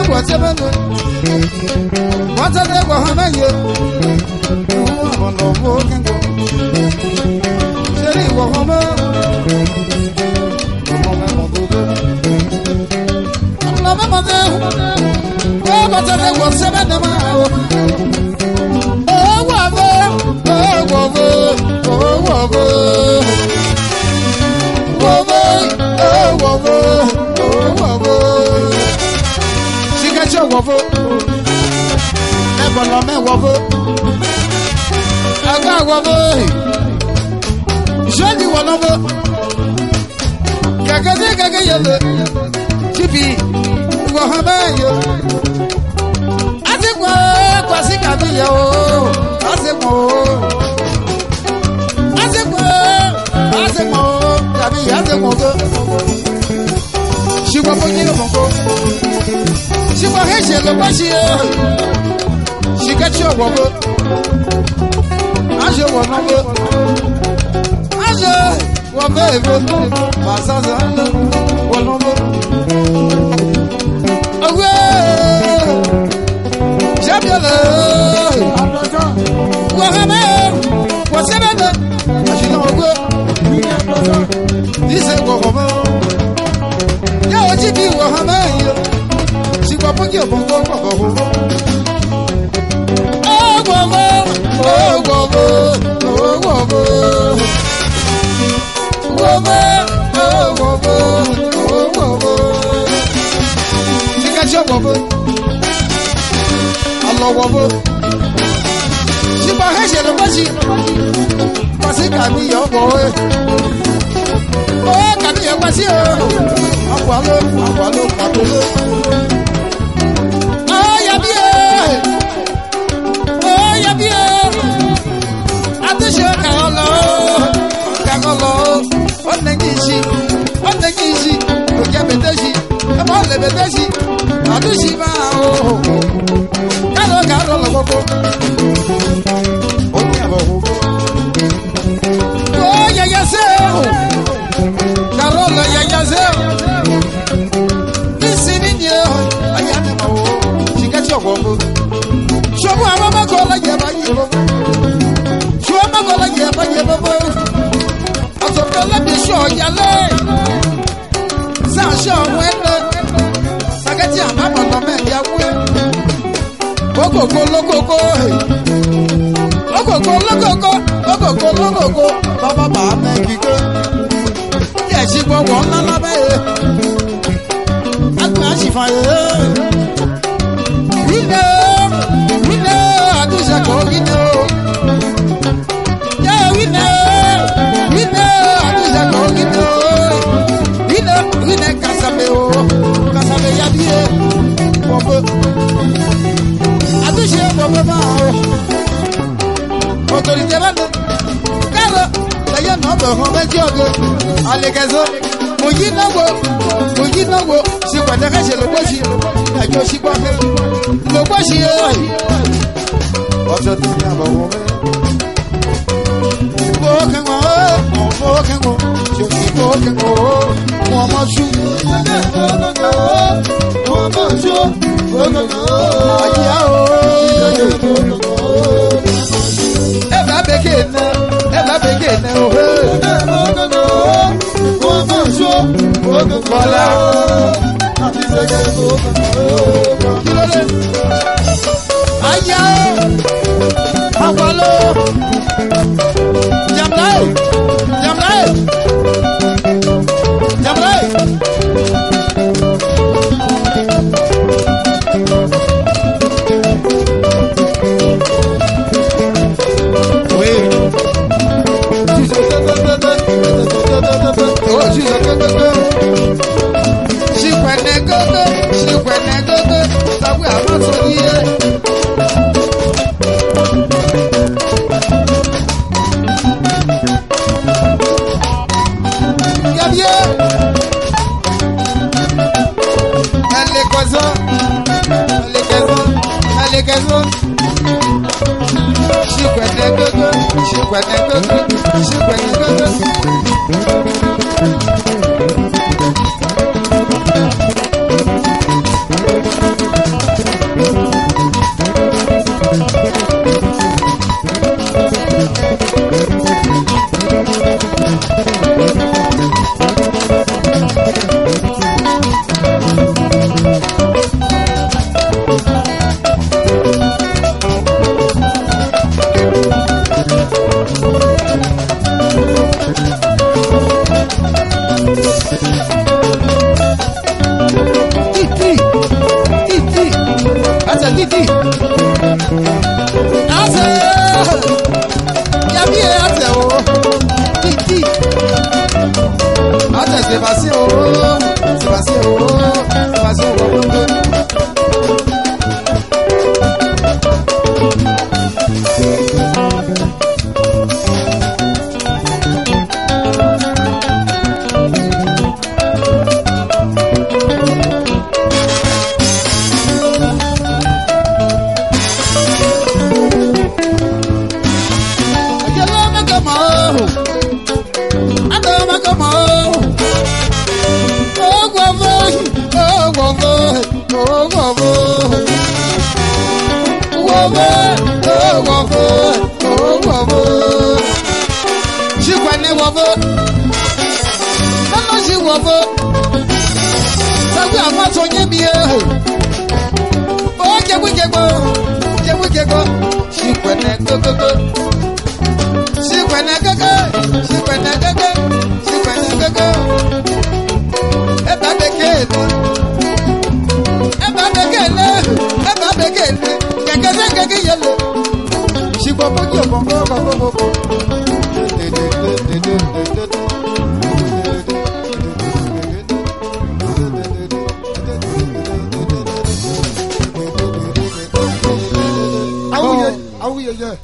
what's ever what's a day for how you can go. Say, what home? What's a day was 7 miles. Waffle, never love me waffle. I got waffle. Show you one of them. Gaga yellow. Chippy, Wahamayo. I think was it can be yo. I said more. I said more. I said more. She was for you. She was here, she got your wobble. As you were number, as you were baby, Massaza, one number. Away, Jamila, what's ever done? She don't go. This is what home. Now, what you do, Wahamayo. Put your bongo, oh, Wabo, oh, Wabo, oh, Wabo, Wabo, oh, Wabo, oh, Wabo. You got your Wabo. I love Wabo. She my head, she was it can be your boy. Oh, can be your boy. Oh yeah.